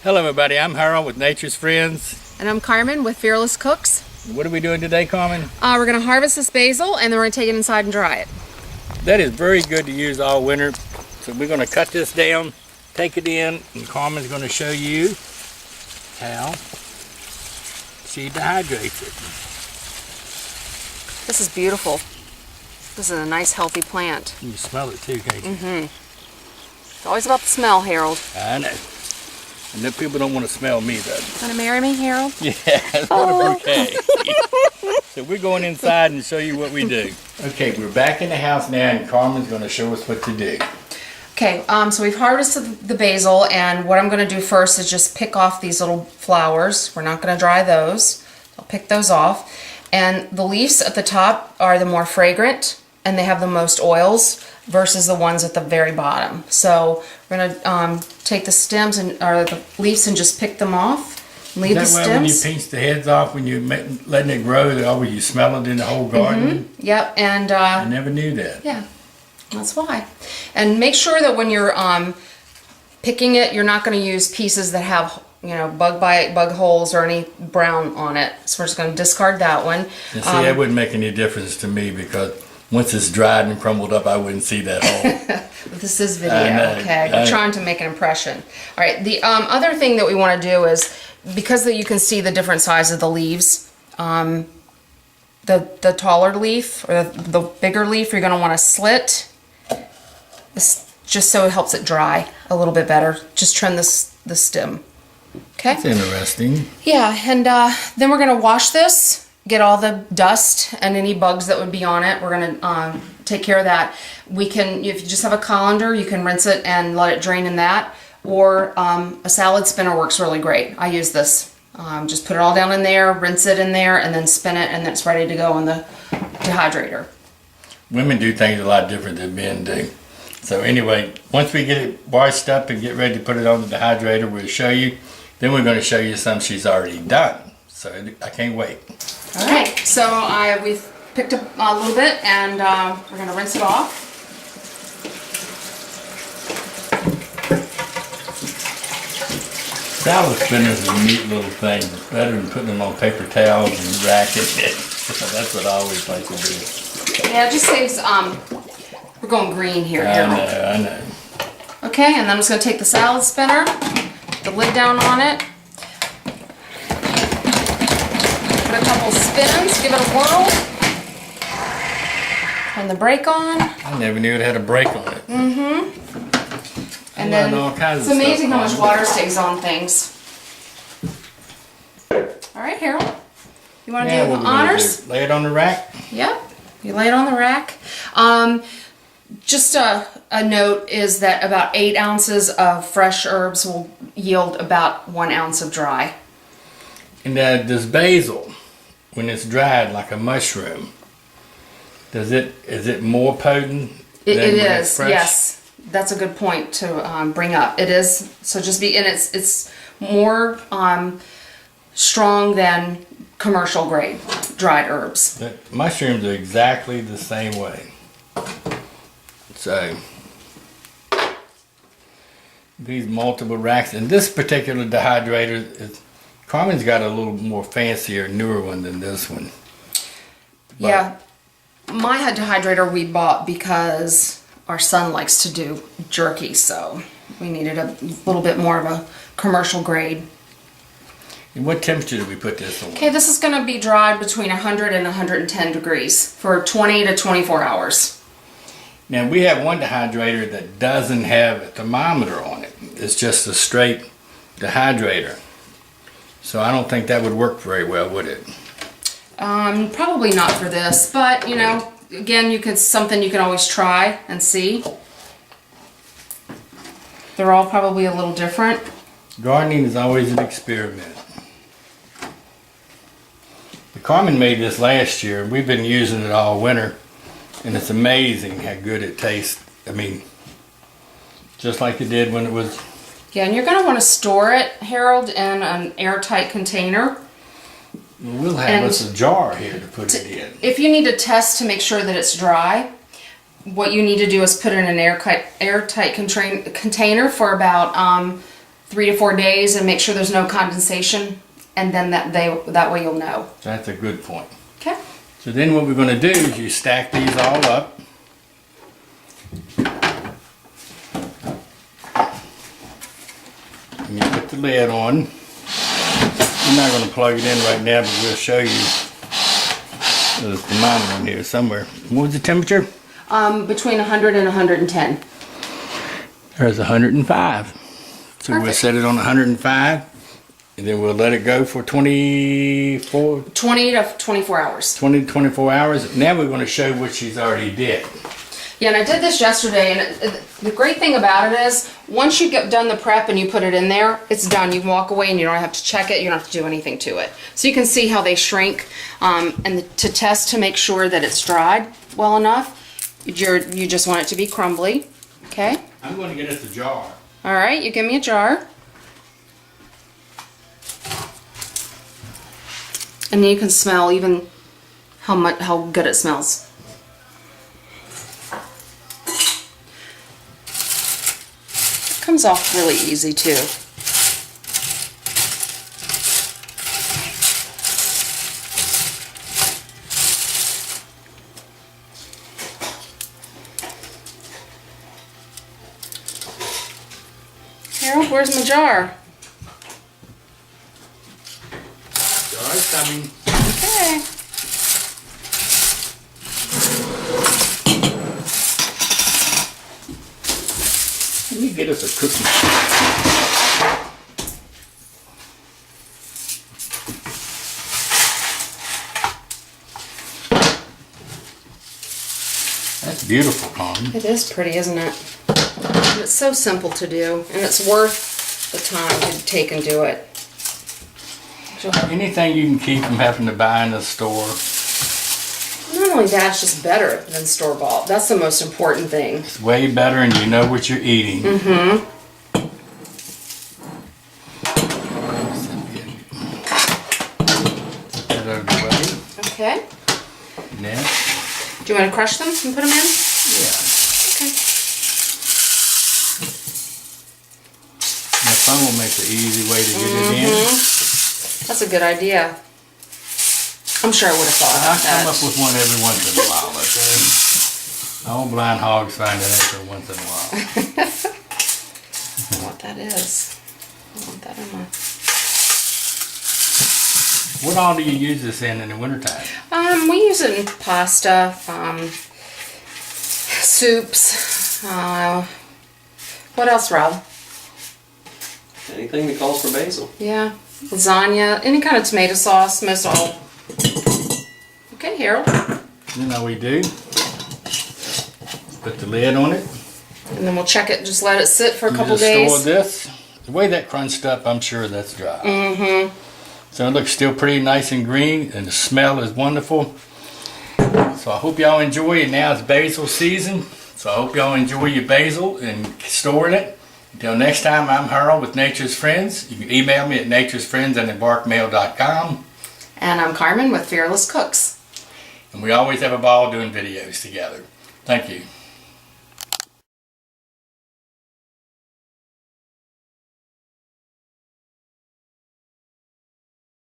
Hello everybody, I'm Harold with Nature's Friends. And I'm Carmen with Fearless Cooks. What are we doing today, Carmen? We're going to harvest this basil and then we're going to take it inside and dry it. That is very good to use all winter. So we're going to cut this down, take it in, and Carmen's going to show you how she dehydrates it. This is beautiful. This is a nice healthy plant. You can smell it too, can't you? It's always about the smell, Harold. I know. And then people don't want to smell me though. Want to marry me, Harold? Yeah, what a bouquet. So we're going inside and show you what we do. Okay, we're back in the house now and Carmen's going to show us what to do. Okay, so we've harvested the basil, and what I'm going to do first is just pick off these little flowers. We're not going to dry those. I'll pick those off. And the leaves at the top are the more fragrant and they have the most oils versus the ones at the very bottom. So we're going to take the stems or the leaves and just pick them off. Leave the stems. That way when you pinch the heads off, when you're letting it grow, you smell it in the whole garden? Yep. And I never knew that. Yeah, that's why. And make sure that when you're picking it, you're not going to use pieces that have bug bite, bug holes, or any brown on it. So we're just going to discard that one. And see, that wouldn't make any difference to me because once it's dried and crumbled up, I wouldn't see that hole. This is video, okay? We're trying to make an impression. All right, the other thing that we want to do is, because you can see the different size of the leaves, the taller leaf or the bigger leaf, you're going to want to slit this just so it helps it dry a little bit better. Just trim the stem. Okay? That's interesting. Yeah, and then we're going to wash this. Get all the dust and any bugs that would be on it. We're going to take care of that. We can, if you just have a colander, you can rinse it and let it drain in that. Or a salad spinner works really great. I use this. Just put it all down in there, rinse it in there, and then spin it, and then it's ready to go in the dehydrator. Women do things a lot different than men do. So anyway, once we get it washed up and get ready to put it on the dehydrator, we'll show you. Then we're going to show you some she's already done. So I can't wait. All right, so we've picked up a little bit, and we're going to rinse it off. Salad spinners are a neat little thing. It's better than putting them on paper towels and racking it. So that's what I always like to do. Yeah, it just saves, we're going green here. I know. Okay, and then I'm just going to take the salad spinner, the lid down on it. Put a couple spins, give it a whirl. Turn the brake on. I never knew it had a brake on it. And then it's amazing how much water stays on things. All right, Harold. You want to do the honors? Lay it on the rack? Yep. You lay it on the rack. Just a note is that about 8 ounces of fresh herbs will yield about 1 ounce of dry. And does basil, when it's dried like a mushroom, is it more potent? It is, yes. That's a good point to bring up. It is. So just and it's more strong than commercial grade dried herbs. The mushrooms are exactly the same way. So these multiple racks, and this particular dehydrator Carmen's got a little more fancier, newer one than this one. But yeah, my dehydrator we bought because our son likes to do jerky, so we needed a little bit more of a commercial grade. And what temperature do we put this on? Okay, this is going to be dried between 100 and 110 degrees for 20 to 24 hours. Now we have one dehydrator that doesn't have a thermometer on it. It's just a straight dehydrator. So I don't think that would work very well, would it? Probably not for this, but again, something you can always try and see. They're all probably a little different. Gardening is always an experiment. Carmen made this last year. We've been using it all winter, and it's amazing how good it tastes. I mean, just like it did when it was. Yeah, and you're going to want to store it, Harold, in an airtight container. We'll have us a jar here to put it in. If you need to test to make sure that it's dry, what you need to do is put it in an airtight container for about 3 to 4 days and make sure there's no condensation, and then that way you'll know. That's a good point. Okay. So then what we're going to do is you stack these all up. And you put the lid on. I'm not going to plug it in right now, but we'll show you. There's a thermometer in here somewhere. What was the temperature? Between 100 and 110. There's 105. So Perfect. we'll set it on 105, and then we'll let it go for 20 to 24 hours. 20 to 24 hours. Now we're going to show what she's already did. Yeah, and I did this yesterday, and the great thing about it is, once you get done the prep and you put it in there, it's done. You can walk away and you don't have to check it, you don't have to do anything to it. So you can see how they shrink, and to test to make sure that it's dried well enough, you just want it to be crumbly, okay? I'm going to get us a jar. All right, you give me a jar. And then you can smell even how good it smells. Comes off really easy too. Harold, where's my jar? Jar's coming. Okay. Let me get us a cookie. That's beautiful, Carmen. It is pretty, isn't it? And it's so simple to do, and it's worth the time to take and do it. Anything you can keep from having to buy in the store. Not only that, it's just better than store-bought. That's the most important thing. It's way better, and you know what you're eating. Mm-hmm. Put that out of the way. Okay. Next. Do you want to crush them and put them in? Yeah. Okay. My phone will make the easy way to get it in. That's a good idea. I'm sure I would have thought I about come that. up with one every once in a while, okay? All blind hogs find it extra once in a while. I don't know what that is. I want that in my... What all do you use this in the wintertime? We use it in pasta, soups. What else, Rob? Anything that calls for basil. Yeah, lasagna, any kind of tomato sauce, most all. Okay, Harold. You know we do. Put the lid on it. And then we'll check it, just let it sit for a couple just days. store this. The way that crunched up, I'm sure that's dry. Mm-hmm. So it looks still pretty nice and green, and the smell is wonderful. So I hope y'all enjoy it. Now it's basil season, so I hope y'all enjoy your basil and storing it. Until next time, I'm Harold with Nature's Friends. You can email me at naturesfriends@embarkmail.com. And I'm Carmen with Fearless Cooks. And we always have a ball doing videos together. Thank you.